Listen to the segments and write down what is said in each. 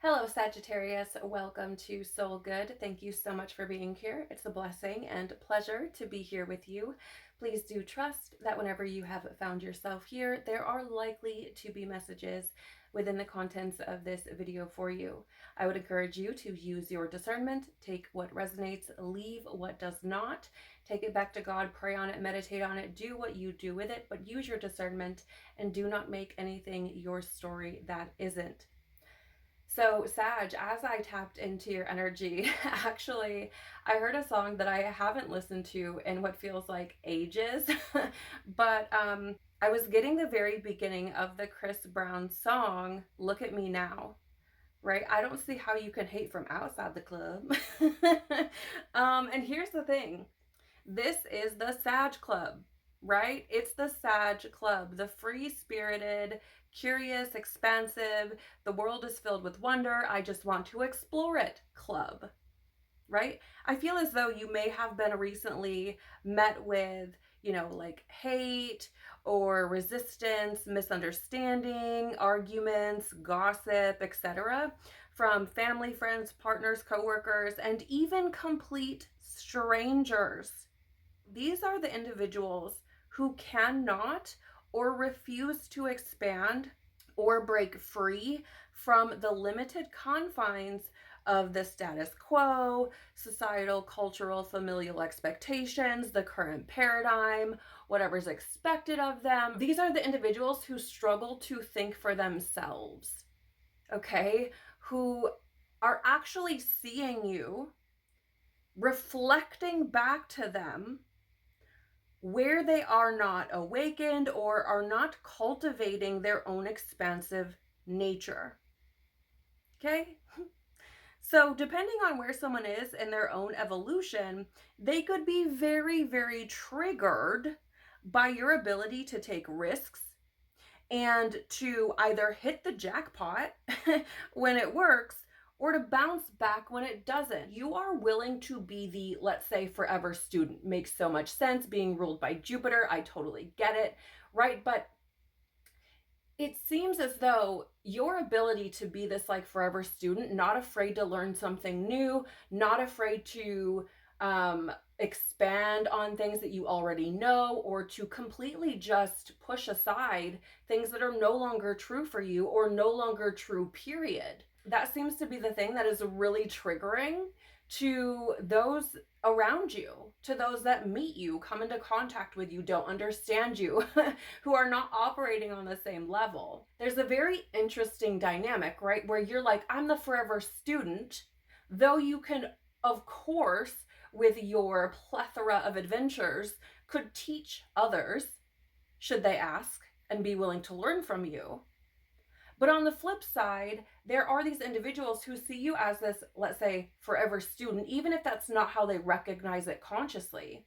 Hello, Sagittarius. Welcome to Soul Good. Thank you so much for being here. It's a blessing and pleasure to be here with you. Please do trust that whenever you have found yourself here, there are likely to be messages within the contents of this video for you. I would encourage you to use your discernment, take what resonates, leave what does not, take it back to God, pray on it, meditate on it, do what you do with it, but use your discernment and do not make anything your story that isn't. So Sag, as I tapped into your energy, actually, I heard a song that I haven't listened to in what feels like ages, but I was getting the very beginning of the Chris Brown song, Look at Me Now, right? I don't see how you can hate from outside the club. And here's the thing, this is the Sag Club, right? It's the Sag Club, the free-spirited, curious, expansive, the world is filled with wonder, I just want to explore it club, right? I feel as though you may have been recently met with, like hate or resistance, misunderstanding, arguments, gossip, etc. from family, friends, partners, coworkers, and even complete strangers. These are the individuals who cannot or refuse to expand or break free from the limited confines of the status quo, societal, cultural, familial expectations, the current paradigm, whatever's expected of them. These are the individuals who struggle to think for themselves, okay? Who are actually seeing you, reflecting back to them where they are not awakened or are not cultivating their own expansive nature. Okay? So depending on where someone is in their own evolution, they could be very, very triggered by your ability to take risks and to either hit the jackpot when it works or to bounce back when it doesn't. You are willing to be the, let's say, forever student. Makes so much sense, being ruled by Jupiter. I totally get it, right? But it seems as though your ability to be this like forever student, not afraid to learn something new, not afraid to expand on things that you already know, or to completely just push aside things that are no longer true for you or no longer true, period. That seems to be the thing that is really triggering to those around you, to those that meet you, come into contact with you, don't understand you, who are not operating on the same level. There's a very interesting dynamic, right? Where you're like, I'm the forever student, though you can, of course, with your plethora of adventures, could teach others, should they ask and be willing to learn from you. But on the flip side, there are these individuals who see you as this, let's say, forever student, even if that's not how they recognize it consciously,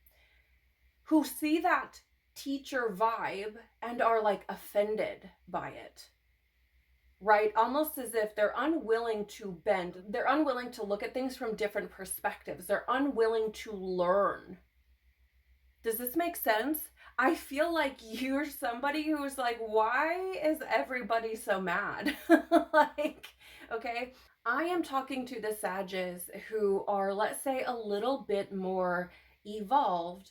who see that teacher vibe and are like offended by it, right? Almost as if they're unwilling to bend. They're unwilling to look at things from different perspectives. They're unwilling to learn. Does this make sense? I feel like you're somebody who's like, why is everybody so mad? Like, okay, I am talking to the Sages who are, let's say, a little bit more evolved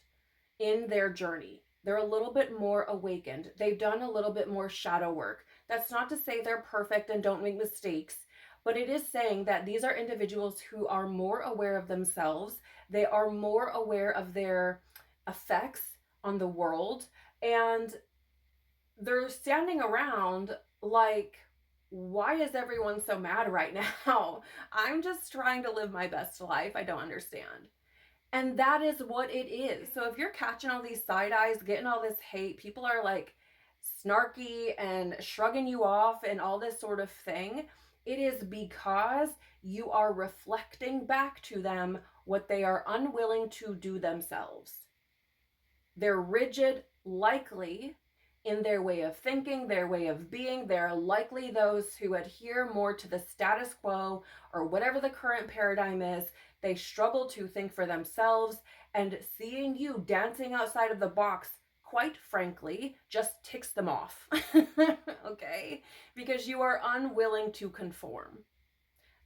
in their journey. They're a little bit more awakened. They've done a little bit more shadow work. That's not to say they're perfect and don't make mistakes, but it is saying that these are individuals who are more aware of themselves. They are more aware of their effects on the world, and they're standing around like, why is everyone so mad right now? I'm just trying to live my best life. I don't understand. And that is what it is. So if you're catching all these side eyes, getting all this hate, people are like snarky and shrugging you off and all this sort of thing, it is because you are reflecting back to them what they are unwilling to do themselves. They're rigid, likely, in their way of thinking, their way of being. They're likely those who adhere more to the status quo or whatever the current paradigm is. They struggle to think for themselves, and seeing you dancing outside of the box, quite frankly, just ticks them off, okay? Because you are unwilling to conform.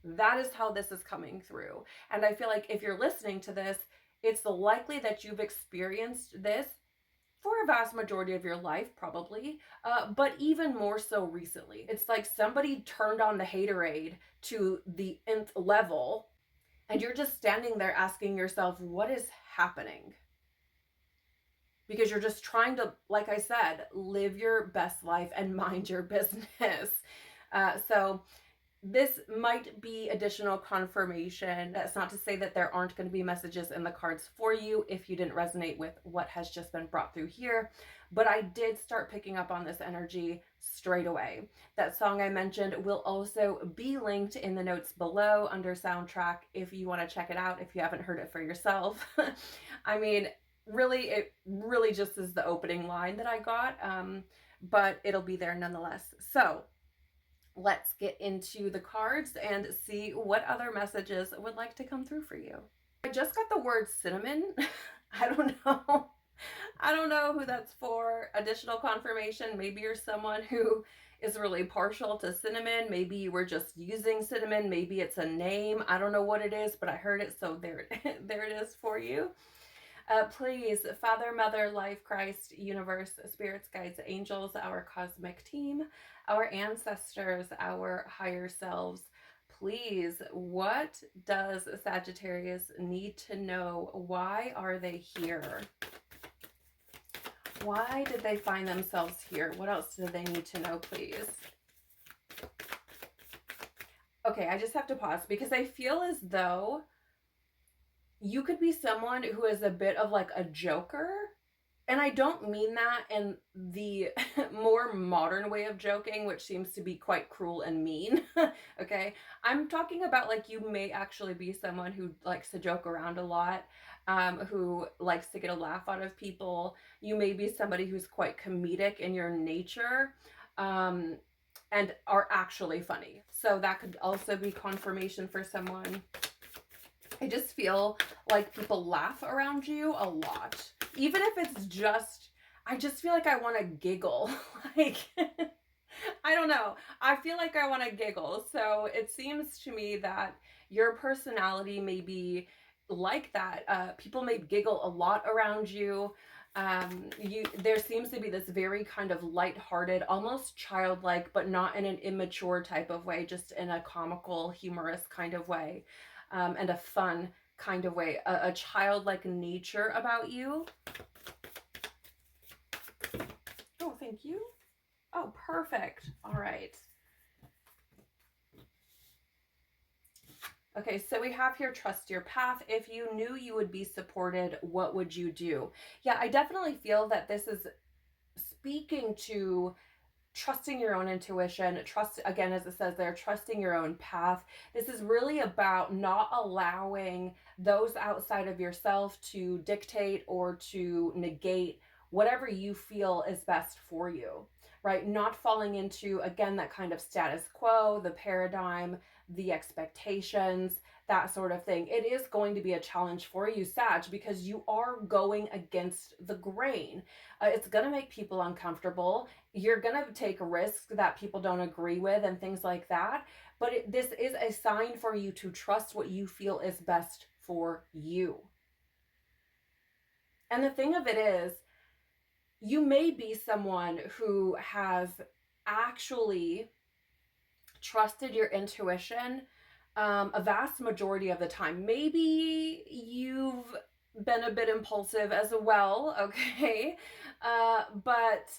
That is how this is coming through. And I feel like if you're listening to this, it's likely that you've experienced this for a vast majority of your life, probably, but even more so recently. It's like somebody turned on the haterade to the nth level, and you're just standing there asking yourself, what is happening? Because you're just trying to, like I said, live your best life and mind your business. So this might be additional confirmation. That's not to say that there aren't going to be messages in the cards for you if you didn't resonate with what has just been brought through here. But I did start picking up on this energy straight away. That song I mentioned will also be linked in the notes below under soundtrack if you want to check it out, if you haven't heard it for yourself. I mean, really, it really just is the opening line that I got, but it'll be there nonetheless. So let's get into the cards and see what other messages would like to come through for you. I just got the word cinnamon. I don't know. I don't know who that's for. Additional confirmation. Maybe you're someone who is really partial to cinnamon. Maybe you were just using cinnamon. Maybe it's a name. I don't know what it is, but I heard it, so there it is for you. Please, Father, Mother, Life, Christ, Universe, Spirits, Guides, Angels, our cosmic team, our ancestors, our higher selves, please, what does Sagittarius need to know? Why are they here? Why did they find themselves here? What else do they need to know, please? Okay, I just have to pause because I feel as though you could be someone who is a bit of like a joker. And I don't mean that in the more modern way of joking, which seems to be quite cruel and mean. Okay, I'm talking about like you may actually be someone who likes to joke around a lot, who likes to get a laugh out of people. You may be somebody who's quite comedic in your nature, and are actually funny. So that could also be confirmation for someone. I just feel like people laugh around you a lot. Even if it's just, I just feel like I want to giggle. Like, I don't know. I feel like I want to giggle. So it seems to me that your personality may be like that. People may giggle a lot around you. There seems to be this very kind of lighthearted, almost childlike, but not in an immature type of way, just in a comical, humorous kind of way. And a fun kind of way, a childlike nature about you. Oh, thank you. Oh, perfect. All right. Okay, so we have here, trust your path. If you knew you would be supported, what would you do? Yeah, I definitely feel that this is speaking to trusting your own intuition, trust, again, as it says there, trusting your own path. This is really about not allowing those outside of yourself to dictate or to negate whatever you feel is best for you, right? Not falling into, again, that kind of status quo, the paradigm, the expectations, that sort of thing. It is going to be a challenge for you, Sag, because you are going against the grain. It's going to make people uncomfortable. You're going to take risks that people don't agree with and things like that. But this is a sign for you to trust what you feel is best for you. And the thing of it is, you may be someone who has actually trusted your intuition a vast majority of the time. Maybe you've been a bit impulsive as well, okay? But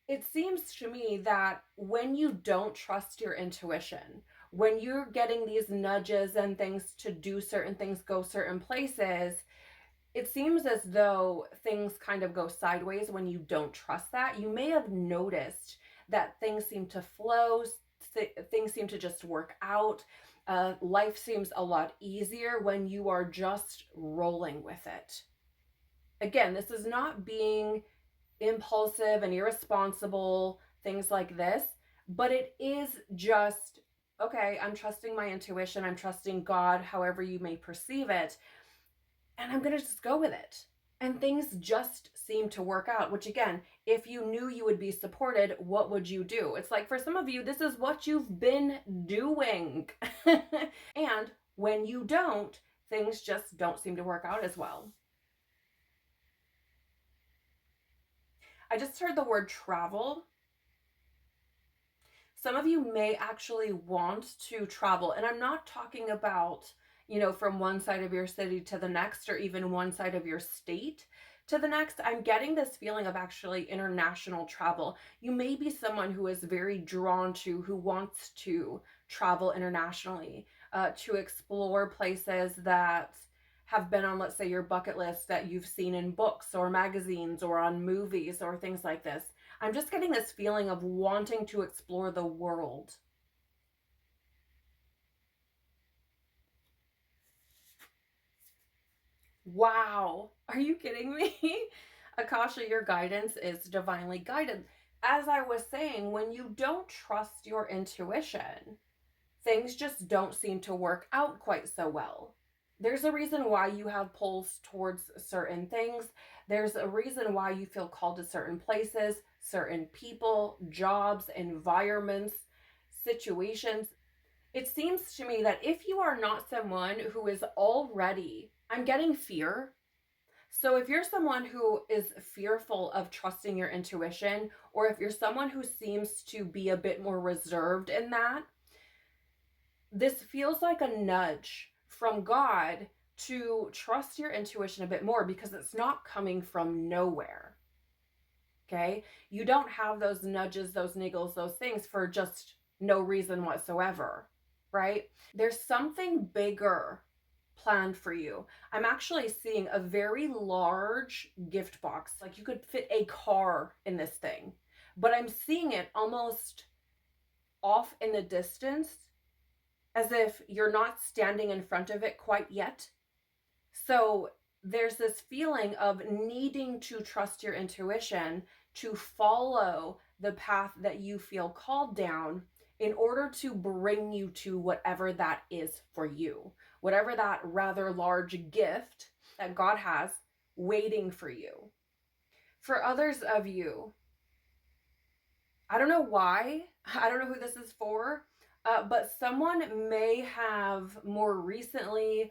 it seems to me that when you don't trust your intuition, when you're getting these nudges and things to do certain things, go certain places, it seems as though things kind of go sideways when you don't trust that. You may have noticed that things seem to flow, things seem to just work out. Life seems a lot easier when you are just rolling with it. Again, this is not being impulsive and irresponsible, things like this, but it is just, okay, I'm trusting my intuition, I'm trusting God, however you may perceive it, and I'm going to just go with it. And things just seem to work out, which again if you knew you would be supported, what would you do? It's like for some of you, this is what you've been doing. And when you don't, things just don't seem to work out as well. I just heard the word travel. Some of you may actually want to travel, and I'm not talking about, from one side of your city to the next, or even one side of your state to the next. I'm getting this feeling of actually international travel. You may be someone who is very drawn to, who wants to travel internationally, to explore places that have been on, let's say, your bucket list that you've seen in books or magazines or on movies or things like this. I'm just getting this feeling of wanting to explore the world. Wow. Are you kidding me? Akasha, your guidance is divinely guided. As I was saying, when you don't trust your intuition, things just don't seem to work out quite so well. There's a reason why you have pulls towards certain things. There's a reason why you feel called to certain places, certain people, jobs, environments, situations. It seems to me that if you are not someone who is already, I'm getting fear. So if you're someone who is fearful of trusting your intuition, or if you're someone who seems to be a bit more reserved in that, this feels like a nudge from God to trust your intuition a bit more, because it's not coming from nowhere. Okay? You don't have those nudges, those niggles, those things for just no reason whatsoever, right? There's something bigger planned for you. I'm actually seeing a very large gift box. Like you could fit a car in this thing, but I'm seeing it almost off in the distance, as if you're not standing in front of it quite yet. So there's this feeling of needing to trust your intuition, to follow the path that you feel called down in order to bring you to whatever that is for you, whatever that rather large gift that God has waiting for you. For others of you, I don't know why, I don't know who this is for, but someone may have more recently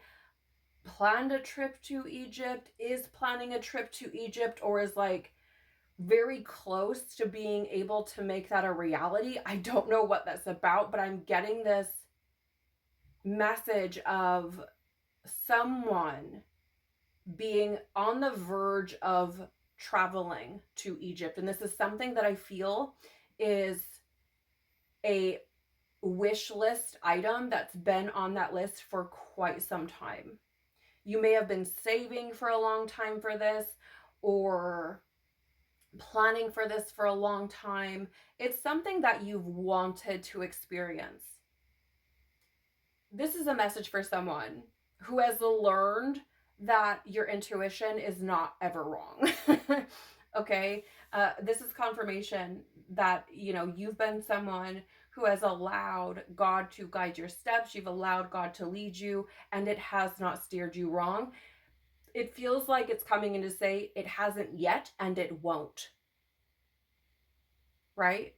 planned a trip to Egypt, is planning a trip to Egypt, or is like very close to being able to make that a reality. I don't know what that's about, but I'm getting this message of someone being on the verge of traveling to Egypt. And this is something that I feel is a wish list item that's been on that list for quite some time. You may have been saving for a long time for this, or planning for this for a long time. It's something that you've wanted to experience. This is a message for someone who has learned that your intuition is not ever wrong. Okay? This is confirmation that, you've been someone who has allowed God to guide your steps. You've allowed God to lead you, and it has not steered you wrong. It feels like it's coming in to say it hasn't yet, and it won't. Right?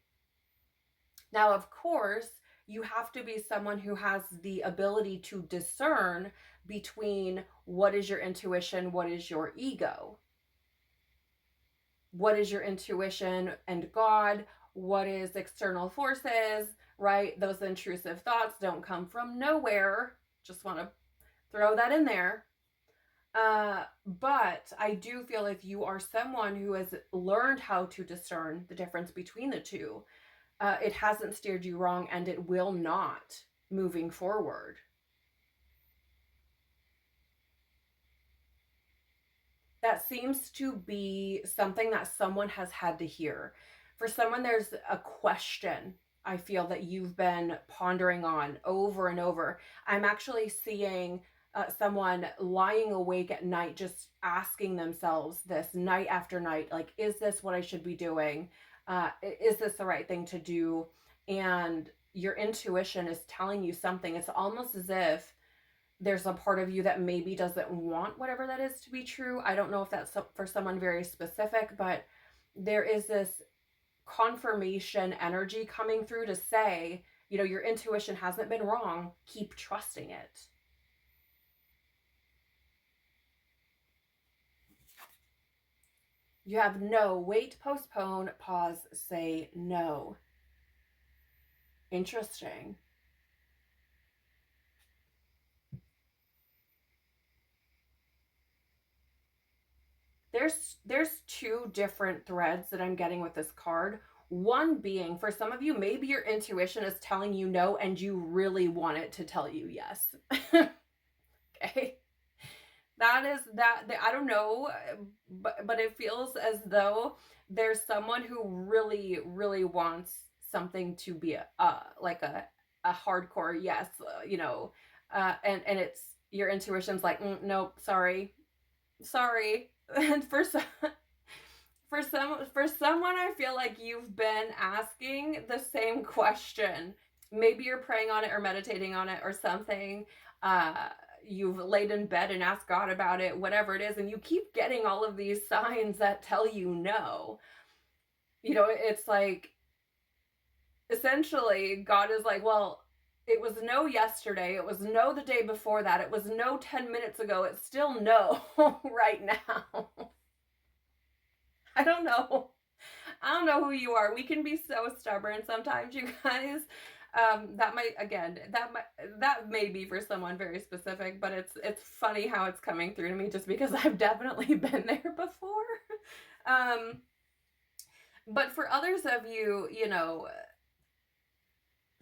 Now, of course, you have to be someone who has the ability to discern between what is your intuition, what is your ego. What is your intuition and God? What is external forces, right? Those intrusive thoughts don't come from nowhere. Just want to throw that in there. But I do feel if you are someone who has learned how to discern the difference between the two, it hasn't steered you wrong, and it will not moving forward. That seems to be something that someone has had to hear. For someone, there's a question I feel that you've been pondering on over and over. I'm actually seeing someone lying awake at night, just asking themselves this night after night, like, is this what I should be doing? Is this the right thing to do? And your intuition is telling you something. It's almost as if there's a part of you that maybe doesn't want whatever that is to be true. I don't know if that's for someone very specific, but there is this confirmation energy coming through to say, you know, your intuition hasn't been wrong. Keep trusting it. You have no, wait, postpone, pause, say no. Interesting. There's two different threads that I'm getting with this card. One being, for some of you, maybe your intuition is telling you no and you really want it to tell you yes. Okay. I don't know, but it feels as though there's someone who really, really wants something to be like a hardcore yes, you know, and it's your intuition's like, nope, sorry. And for someone, I feel like you've been asking the same question. Maybe you're praying on it or meditating on it or something. You've laid in bed and asked God about it, whatever it is, and you keep getting all of these signs that tell you no. You know, it's like, essentially, God is like, well, it was no yesterday, it was no the day before that, it was no 10 minutes ago, it's still no right now. I don't know who you are. We can be so stubborn sometimes, you guys. That may be for someone very specific, but it's funny how it's coming through to me just because I've definitely been there before. But for others of you, you know,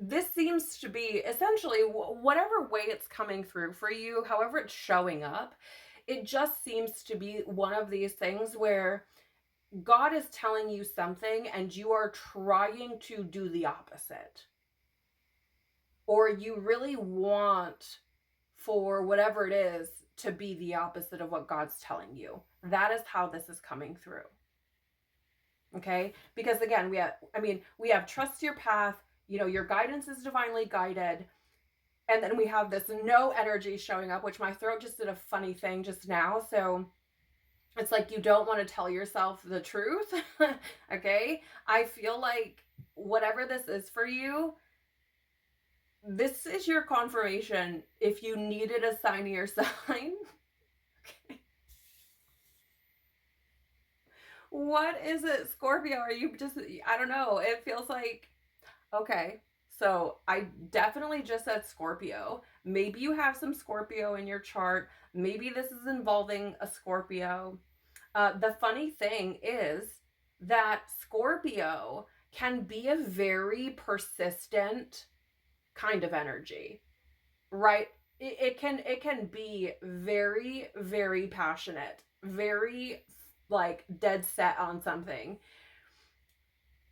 this seems to be essentially whatever way it's coming through for you, however it's showing up, it just seems to be one of these things where God is telling you something and you are trying to do the opposite. Or you really want for whatever it is to be the opposite of what God's telling you. That is how this is coming through. Okay? Because again, we have trust your path, you know, your guidance is divinely guided. And then we have this no energy showing up, which my throat just did a funny thing just now. So it's like you don't want to tell yourself the truth. Okay? I feel like whatever this is for you, this is your confirmation if you needed a sign of your sign. Okay. What is it, Scorpio? Are you just, I don't know. It feels like, okay. So I definitely just said Scorpio. Maybe you have some Scorpio in your chart. Maybe this is involving a Scorpio. The funny thing is that Scorpio can be a very persistent kind of energy, right? It can be very, very passionate, very like dead set on something.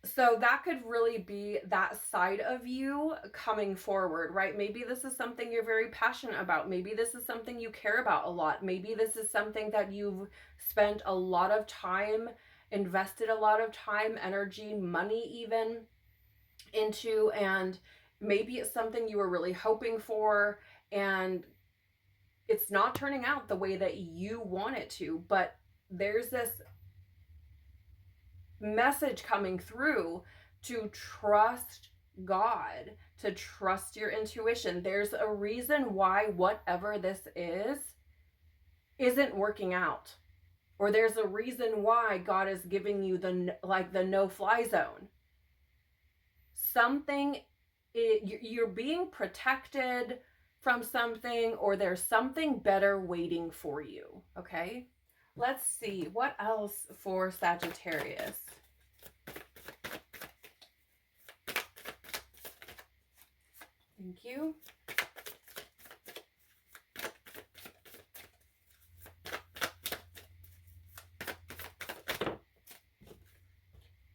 So that could really be that side of you coming forward, right? Maybe this is something you're very passionate about. Maybe this is something you care about a lot. Maybe this is something that you've spent a lot of time, invested a lot of time, energy, money even into, and maybe it's something you were really hoping for and it's not turning out the way that you want it to, but there's this message coming through to trust God, to trust your intuition. There's a reason why whatever this isn't working out. Or there's a reason why God is giving you the no-fly zone. You're being protected from something, or there's something better waiting for you, okay? Let's see, what else for Sagittarius? Thank you.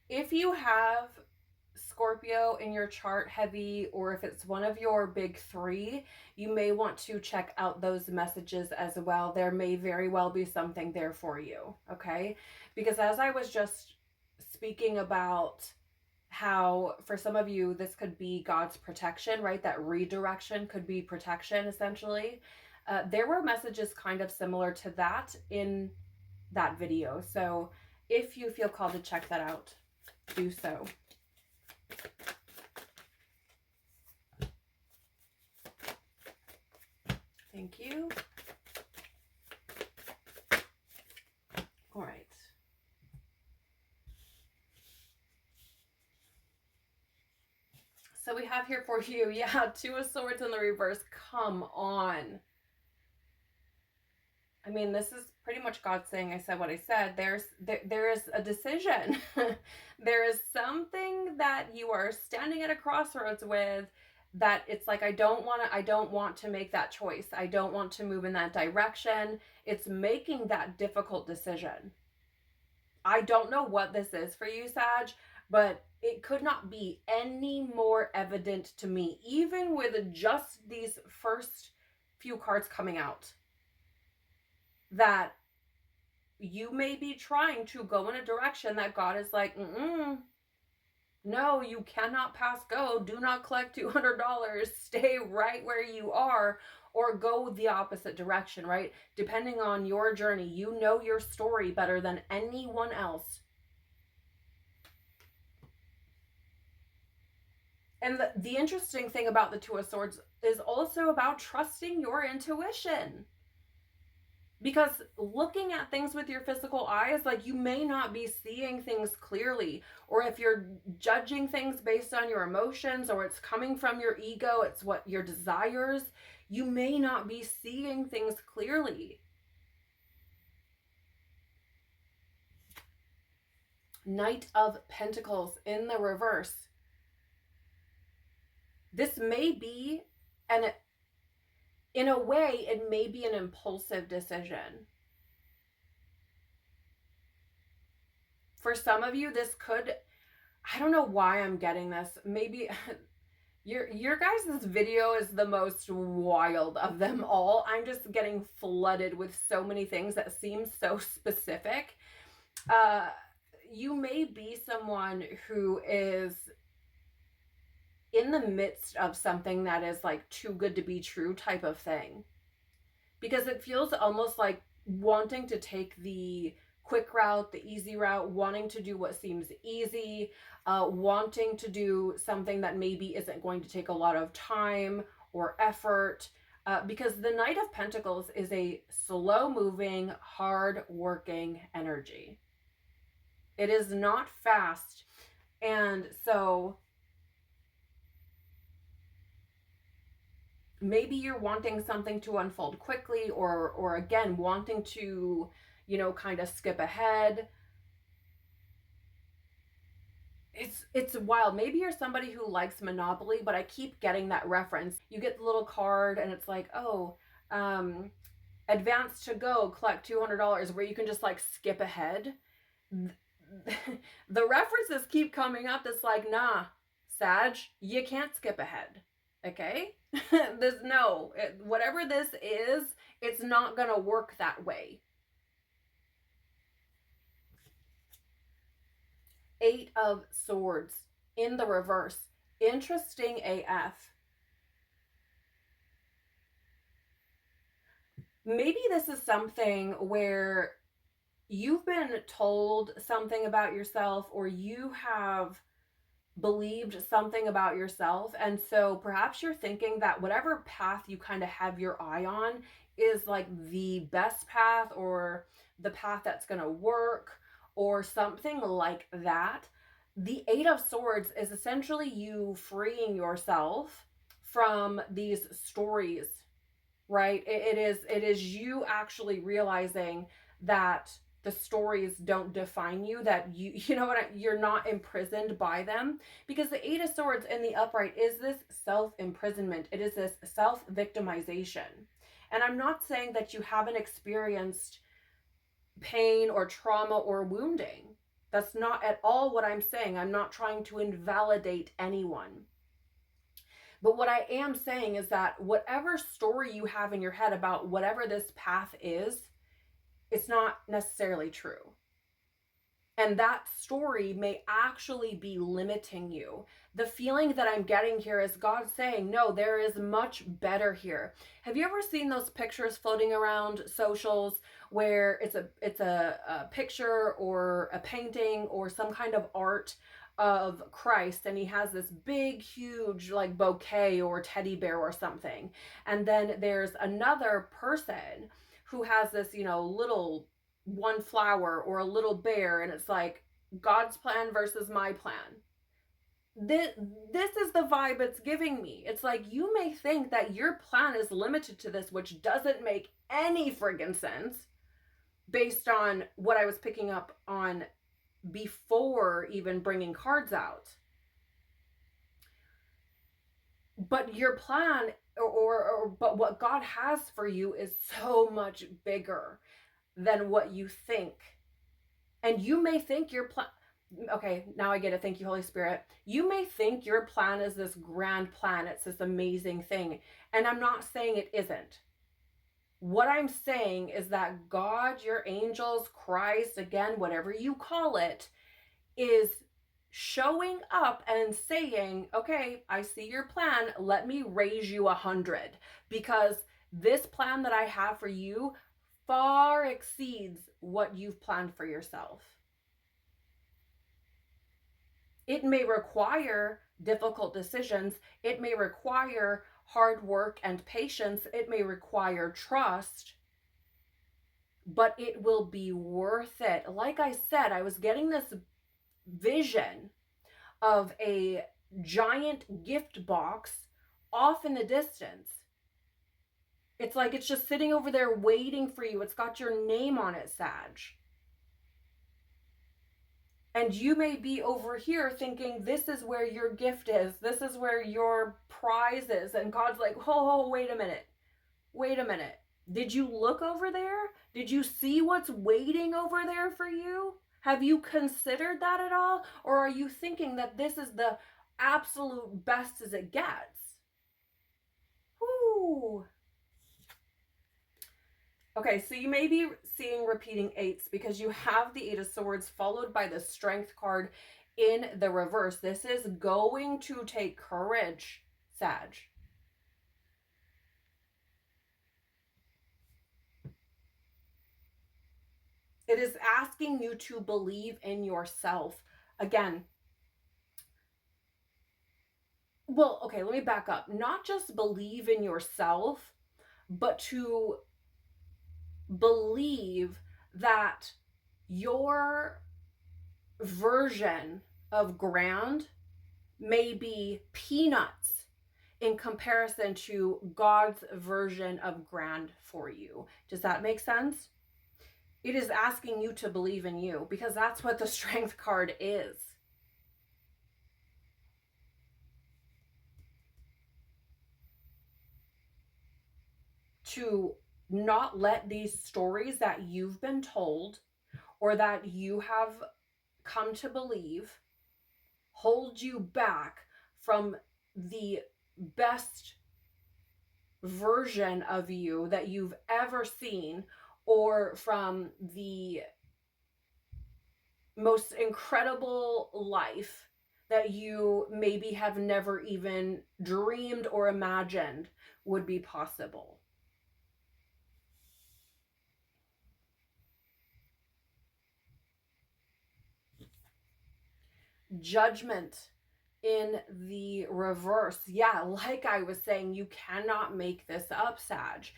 If you have Scorpio in your chart heavy, or if it's one of your big three, you may want to check out those messages as well. There may very well be something there for you, okay? Because as I was just speaking about how for some of you this could be God's protection, right? That redirection could be protection essentially. There were messages kind of similar to that in that video. So If you feel called to check that out, do so. Thank you. All right. So we have here for you, yeah, Two of Swords in the reverse. Come on. I mean, this is pretty much God saying, I said what I said. There is a decision. There is something that you are standing at a crossroads with, that it's like, I don't want to make that choice. I don't want to move in that direction. It's making that difficult decision. I don't know what this is for you, Sag, but it could not be any more evident to me, even with just these first few cards coming out, that you may be trying to go in a direction that God is like, no, you cannot pass go. Do not collect $200. Stay right where you are, or go the opposite direction, right? Depending on your journey, you know your story better than anyone else. And the interesting thing about the Two of Swords is also about trusting your intuition. Because looking at things with your physical eyes, like, you may not be seeing things clearly, or if you're judging things based on your emotions, or it's coming from your ego, it's what your desires, you may not be seeing things clearly. Knight of Pentacles in the reverse. This may be in a way, it may be an impulsive decision. For some of you, this could, I don't know why I'm getting this. Maybe your guys' video is the most wild of them all. I'm just getting flooded with so many things that seem so specific. You may be someone who is in the midst of something that is like too good to be true type of thing, because it feels almost like wanting to take the quick route, the easy route, wanting to do what seems easy, wanting to do something that maybe isn't going to take a lot of time or effort, because the Knight of Pentacles is a slow moving, hard working energy. It is not fast. And so maybe you're wanting something to unfold quickly, or again, wanting to, you know, kind of skip ahead. It's wild. Maybe you're somebody who likes Monopoly, but I keep getting that reference. You get the little card and it's like, oh, advance to go, collect $200, where you can just like skip ahead. The references keep coming up. It's like, nah, Sag, you can't skip ahead. Okay? Whatever this is, it's not gonna work that way. Eight of Swords in the reverse. Interesting AF. Maybe this is something where you've been told something about yourself, or you have believed something about yourself, and so perhaps you're thinking that whatever path you kind of have your eye on is like the best path, or the path that's going to work, or something like that. The Eight of Swords is essentially you freeing yourself from these stories, right? It is you actually realizing that the stories don't define you, that you know what, you're not imprisoned by them. Because the Eight of Swords in the upright is this self-imprisonment. It is this self-victimization. And I'm not saying that you haven't experienced pain or trauma or wounding. That's not at all what I'm saying. I'm not trying to invalidate anyone. But what I am saying is that whatever story you have in your head about whatever this path is, it's not necessarily true. And that story may actually be limiting you. The feeling that I'm getting here is God saying, no, there is much better here. Have you ever seen those pictures floating around socials where it's a picture or a painting or some kind of art of Christ, and he has this big, huge like bouquet or teddy bear or something. And then there's another person who has this, little one flower or a little bear, and it's like God's plan versus my plan. This is the vibe it's giving me. It's like, you may think that your plan is limited to this, which doesn't make any friggin' sense based on what I was picking up on before even bringing cards out. But your plan but what God has for you is so much bigger than what you think. And you may think your plan, okay, now I get it. Thank you, Holy Spirit. You may think your plan is this grand plan. It's this amazing thing. And I'm not saying it isn't. What I'm saying is that God, your angels, Christ, again, whatever you call it, is showing up and saying, okay, I see your plan. Let me raise you 100, because this plan that I have for you far exceeds what you've planned for yourself. It may require difficult decisions. It may require hard work and patience. It may require trust, but it will be worth it. Like I said, I was getting this vision of a giant gift box off in the distance. It's like it's just sitting over there waiting for you. It's got your name on it, Sag. And you may be over here thinking this is where your gift is. This is where your prize is. And God's like, oh, wait a minute. Wait a minute. Did you look over there? Did you see what's waiting over there for you? Have you considered that at all? Or are you thinking that this is the absolute best as it gets? Whoo. Okay, so you may be seeing repeating eights because you have the Eight of Swords followed by the Strength card in the reverse. This is going to take courage, Sag. It is asking you to believe in yourself. Again, well, okay, let me back up. Not just believe in yourself, but to believe that your version of grand may be peanuts in comparison to God's version of grand for you. Does that make sense? It is asking you to believe in you, because that's what the Strength card is. To not let these stories that you've been told or that you have come to believe hold you back from the best version of you that you've ever seen, or from the most incredible life that you maybe have never even dreamed or imagined would be possible. Judgment in the reverse. Yeah, like I was saying, you cannot make this up, Sag.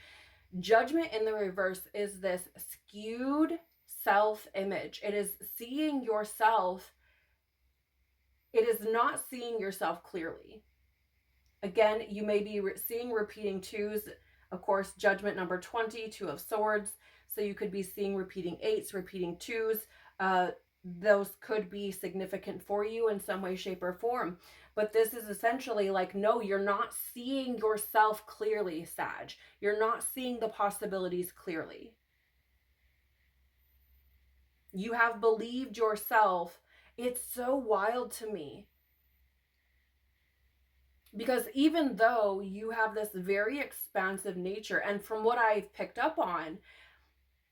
Judgment in the reverse is this skewed self-image. It is seeing yourself. It is not seeing yourself clearly. Again, you may be seeing repeating twos. Of course, Judgment number 20, Two of Swords. So you could be seeing repeating eights, repeating twos. Those could be significant for you in some way, shape, or form. But this is essentially like, no, you're not seeing yourself clearly, Sag. You're not seeing the possibilities clearly. You have believed yourself. It's so wild to me. Because even though you have this very expansive nature, and from what I've picked up on,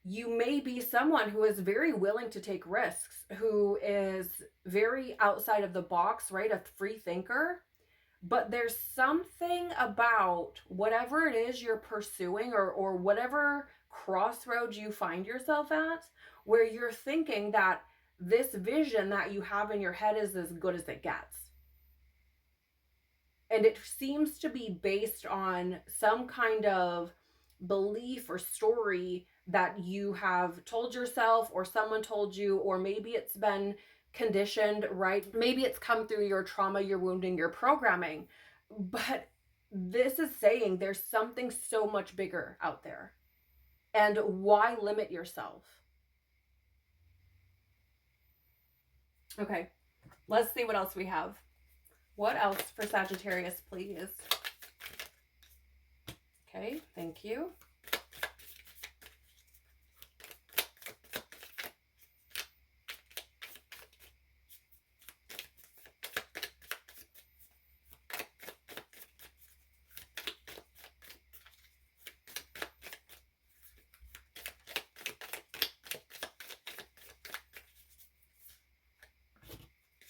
you may be someone who is very willing to take risks, who is very outside of the box, right? A free thinker. But there's something about whatever it is you're pursuing, or whatever crossroads you find yourself at, where you're thinking that this vision that you have in your head is as good as it gets. And it seems to be based on some kind of belief or story that you have told yourself, or someone told you, or maybe it's been conditioned, right? Maybe it's come through your trauma, your wounding, your programming. But this is saying there's something so much bigger out there. And why limit yourself? Okay, let's see what else we have. What else for Sagittarius, please? Okay, thank you.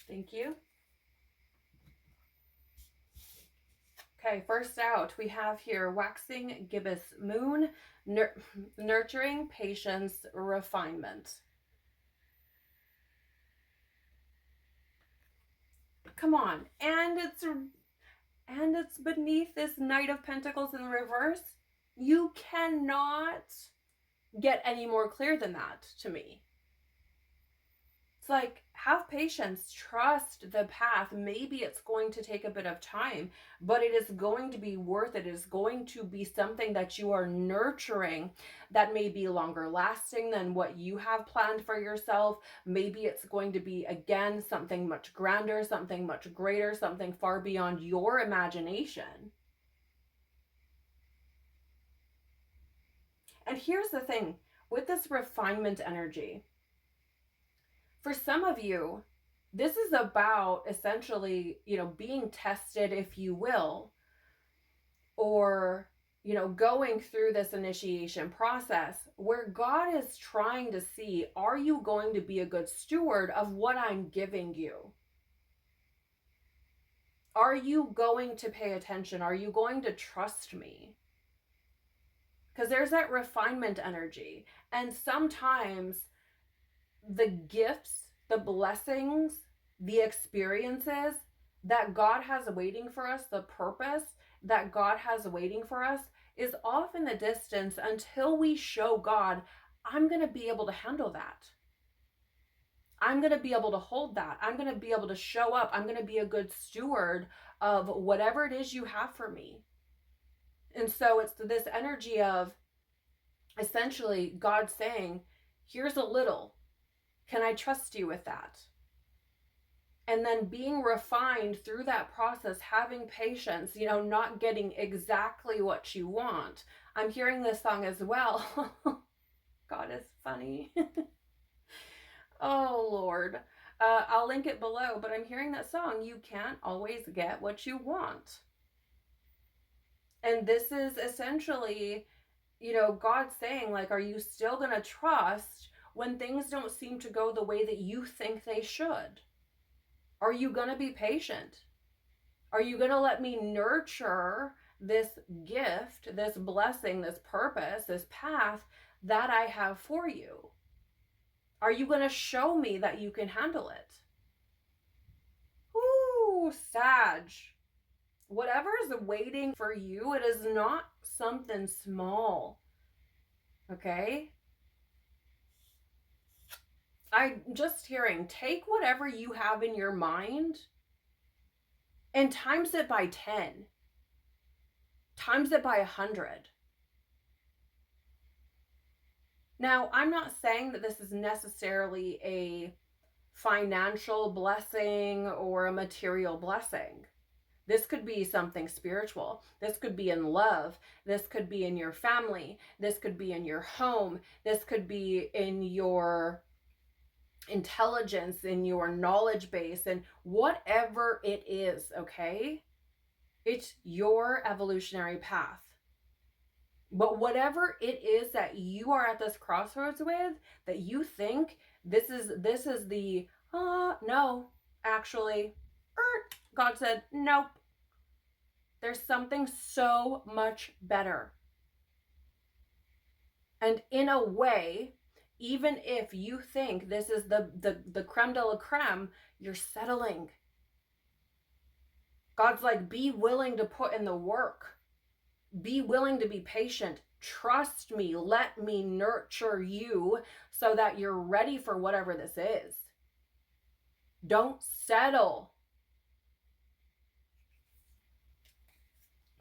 Thank you. Okay, first out, we have here waxing gibbous moon, nurturing, patience, refinement. Come on, and it's beneath this Knight of Pentacles in reverse. You cannot get any more clear than that to me. It's like, have patience, trust the path. Maybe it's going to take a bit of time, but it is going to be worth it. It is going to be something that you are nurturing that may be longer lasting than what you have planned for yourself. Maybe it's going to be, again, something much grander, something much greater, something far beyond your imagination. And here's the thing with this refinement energy. For some of you, this is about essentially, being tested, if you will, or, going through this initiation process where God is trying to see, are you going to be a good steward of what I'm giving you? Are you going to pay attention? Are you going to trust me? Because there's that refinement energy. And sometimes the gifts, the blessings, the experiences that God has waiting for us, the purpose that God has waiting for us is off in the distance until we show God, I'm going to be able to handle that. I'm going to be able to hold that. I'm going to be able to show up. I'm going to be a good steward of whatever it is you have for me. And so it's this energy of essentially God saying, here's a little. Can I trust you with that? And then being refined through that process, having patience, not getting exactly what you want. I'm hearing this song as well. God is funny. Oh, Lord. I'll link it below, but I'm hearing that song. You can't always get what you want. And this is essentially, God saying, like, are you still going to trust when things don't seem to go the way that you think they should? Are you going to be patient? Are you going to let me nurture this gift, this blessing, this purpose, this path that I have for you? Are you going to show me that you can handle it? Ooh, Sag. Whatever is waiting for you, it is not something small. Okay? I'm just hearing, take whatever you have in your mind and times it by 10. Times it by 100. Now, I'm not saying that this is necessarily a financial blessing or a material blessing. This could be something spiritual. This could be in love. This could be in your family. This could be in your home. This could be in your intelligence, in your knowledge base, and whatever it is, okay? It's your evolutionary path. But whatever it is that you are at this crossroads with, that you think this is the, no, actually, God said, nope. There's something so much better. And in a way, even if you think this is the creme de la creme, you're settling. God's like, be willing to put in the work. Be willing to be patient. Trust me. Let me nurture you so that you're ready for whatever this is. Don't settle.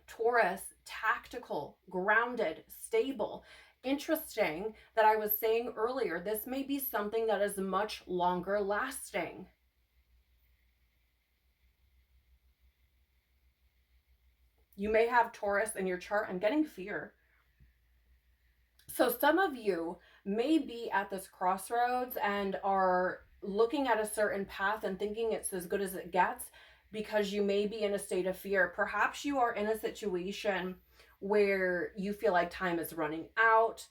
Taurus, tactical, grounded, stable. Interesting that I was saying earlier, this may be something that is much longer lasting. You may have Taurus in your chart. I'm getting fear. So some of you may be at this crossroads and are looking at a certain path and thinking it's as good as it gets because you may be in a state of fear. Perhaps you are in a situation where you feel like time is running out,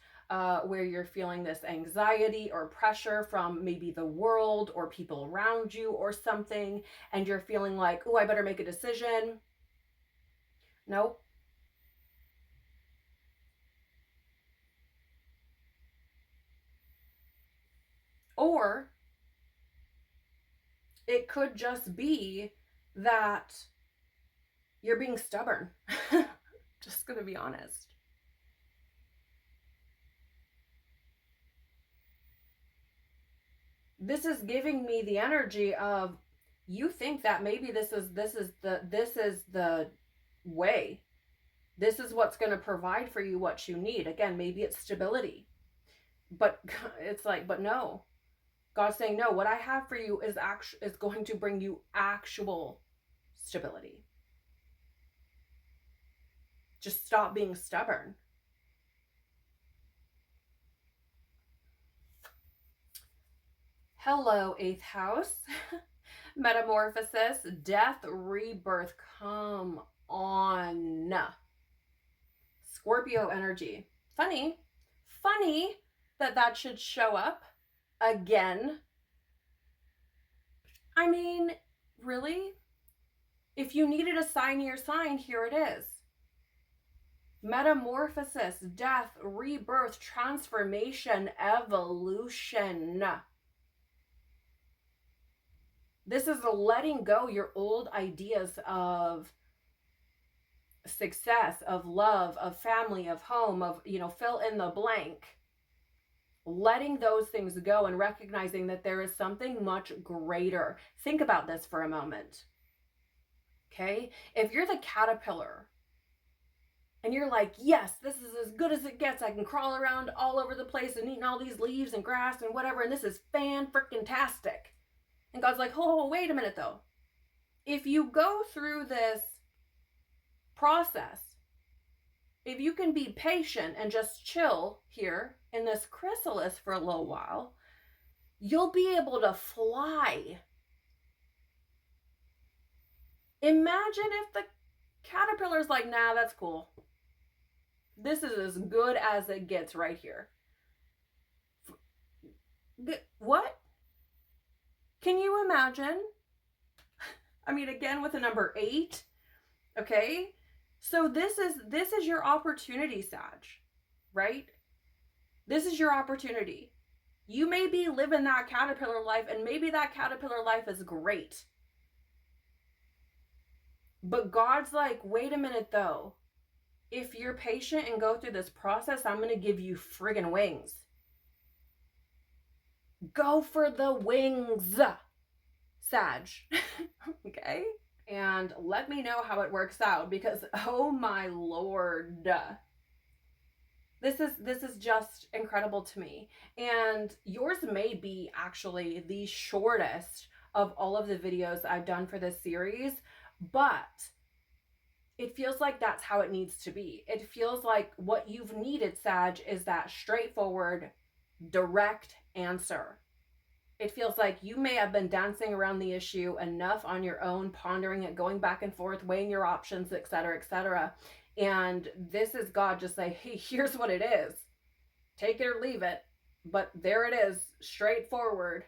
where you're feeling this anxiety or pressure from maybe the world or people around you or something, and you're feeling like, oh, I better make a decision. Nope. Or it could just be that you're being stubborn. Just gonna be honest. This is giving me the energy of, you think that maybe this is the way. This is what's going to provide for you what you need. Again, maybe it's stability. But it's like, but no. God's saying, no, what I have for you is going to bring you actual stability. Just stop being stubborn. Hello, 8th house. Metamorphosis, death, rebirth. Come on. Scorpio energy. Funny that should show up again. I mean, really? If you needed a sign of your sign, here it is. Metamorphosis, death, rebirth, transformation, evolution. This is letting go your old ideas of success, of love, of family, of home, of, fill in the blank. Letting those things go and recognizing that there is something much greater. Think about this for a moment. Okay? If you're the caterpillar and you're like, yes, this is as good as it gets. I can crawl around all over the place and eating all these leaves and grass and whatever, and this is fan-frickin-tastic. And God's like, oh, wait a minute though. If you go through this process, if you can be patient and just chill here in this chrysalis for a little while, you'll be able to fly. Imagine if the caterpillar's like, nah, that's cool. This is as good as it gets right here. What? Can you imagine? I mean, again, with the number 8, okay? So this is your opportunity, Sag, right? This is your opportunity. You may be living that caterpillar life, and maybe that caterpillar life is great. But God's like, wait a minute though. If you're patient and go through this process, I'm going to give you friggin' wings. Go for the wings, Sag. Okay? And let me know how it works out, because oh my Lord, this is just incredible to me. And yours may be actually the shortest of all of the videos I've done for this series, but it feels like that's how it needs to be. It feels like what you've needed, Sag, is that straightforward, direct answer. It feels like you may have been dancing around the issue enough on your own, pondering it, going back and forth, weighing your options, etc., etc. And this is God just saying, hey, here's what it is. Take it or leave it. But there it is, straightforward.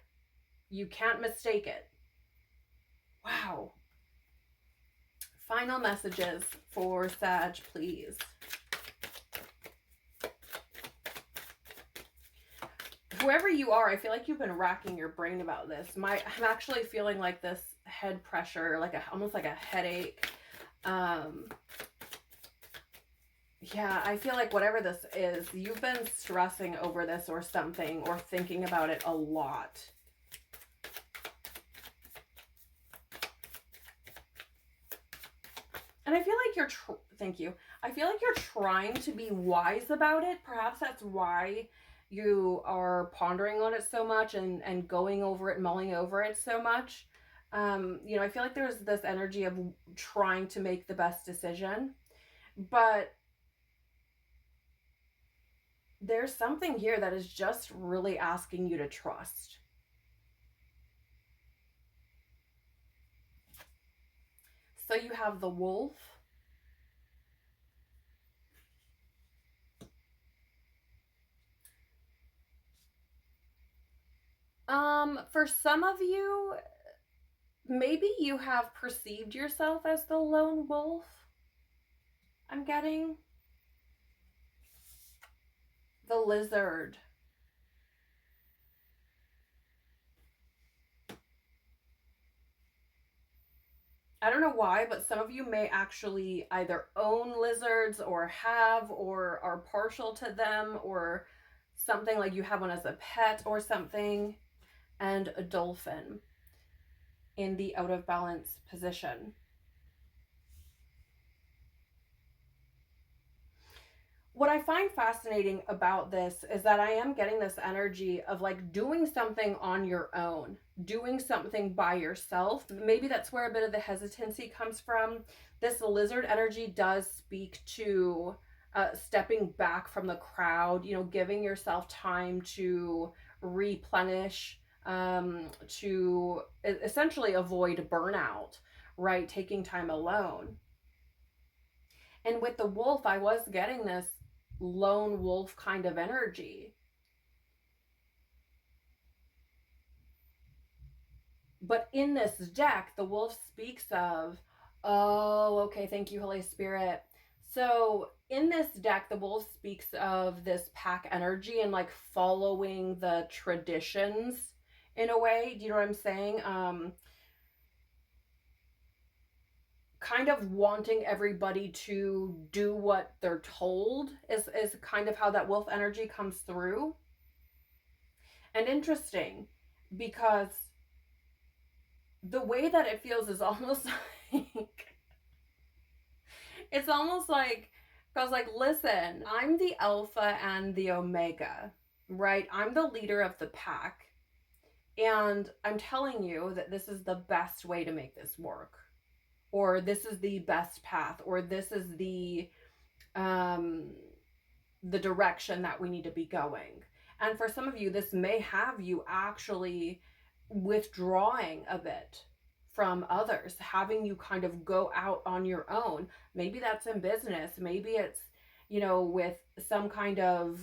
You can't mistake it. Wow. Final messages for Sag, please. Whoever you are, I feel like you've been racking your brain about this. I'm actually feeling like this head pressure, like almost like a headache. Yeah, I feel like whatever this is, you've been stressing over this or something, or thinking about it a lot. And I feel like you're, thank you. I feel like you're trying to be wise about it. Perhaps that's why you are pondering on it so much and going over it, mulling over it so much. You know, I feel like there's this energy of trying to make the best decision, but there's something here that is just really asking you to trust. So you have the wolf. For some of you, maybe you have perceived yourself as the lone wolf. I'm getting the lizard. I don't know why, but some of you may actually either own lizards or have or are partial to them, or something, like you have one as a pet or something. And a dolphin in the out of balance position. What I find fascinating about this is that I am getting this energy of like doing something on your own, doing something by yourself. Maybe that's where a bit of the hesitancy comes from. This lizard energy does speak to stepping back from the crowd, you know, giving yourself time to replenish, to essentially avoid burnout, right? Taking time alone. And with the wolf, I was getting this lone wolf kind of energy. But in this deck, the wolf speaks of, oh, okay, thank you, Holy Spirit. So in this deck, the wolf speaks of this pack energy and like following the traditions in a way. Do you know what I'm saying? Kind of wanting everybody to do what they're told is kind of how that wolf energy comes through. And interesting, because the way that it feels is almost like, it's almost like, because like, listen, I'm the alpha and the omega, right? I'm the leader of the pack. And I'm telling you that this is the best way to make this work. Or this is the best path, or this is the direction that we need to be going. And for some of you, this may have you actually withdrawing a bit from others, having you kind of go out on your own. Maybe that's in business. Maybe it's, you know, with some kind of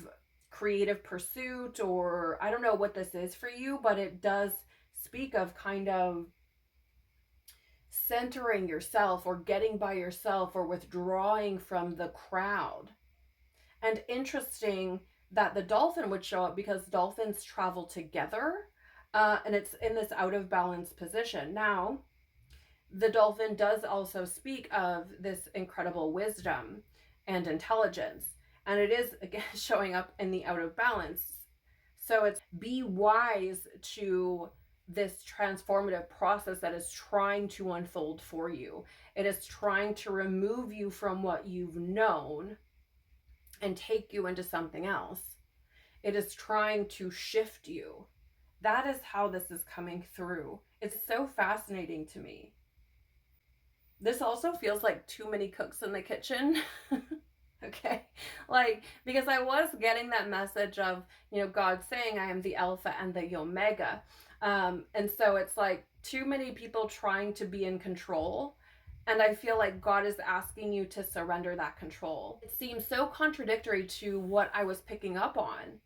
creative pursuit, or I don't know what this is for you, but it does speak of kind of centering yourself or getting by yourself or withdrawing from the crowd. And interesting that the dolphin would show up, because dolphins travel together, and it's in this out of balance position. Now, the dolphin does also speak of this incredible wisdom and intelligence, and it is again showing up in the out of balance. So it's be wise to this transformative process that is trying to unfold for you. It is trying to remove you from what you've known and take you into something else. It is trying to shift you. That is how this is coming through. It's so fascinating to me. This also feels like too many cooks in the kitchen. Okay, like, because I was getting that message of, you know, God saying I am the Alpha and the Omega. And so it's like too many people trying to be in control. And I feel like God is asking you to surrender that control. It seems so contradictory to what I was picking up on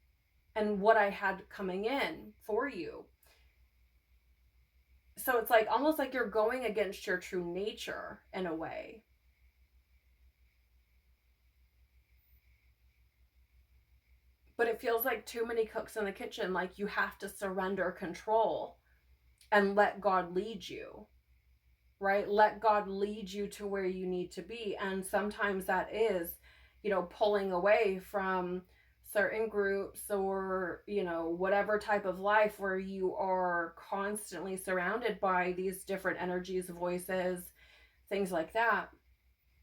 and what I had coming in for you. So it's like almost like you're going against your true nature in a way. But it feels like too many cooks in the kitchen, like you have to surrender control and let God lead you, right? Let God lead you to where you need to be. And sometimes that is, you know, pulling away from certain groups or, you know, whatever type of life where you are constantly surrounded by these different energies, voices, things like that.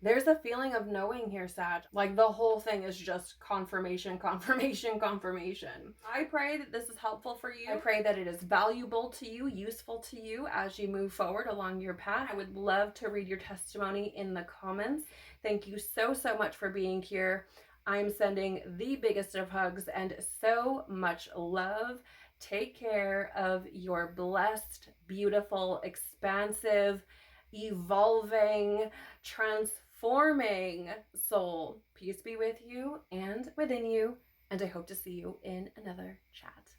There's a feeling of knowing here, Sag. Like the whole thing is just confirmation, confirmation, confirmation. I pray that this is helpful for you. I pray that it is valuable to you, useful to you as you move forward along your path. I would love to read your testimony in the comments. Thank you so, so much for being here. I'm sending the biggest of hugs and so much love. Take care of your blessed, beautiful, expansive, evolving, transforming soul. Peace be with you and within you, and I hope to see you in another chat.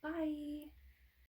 Bye.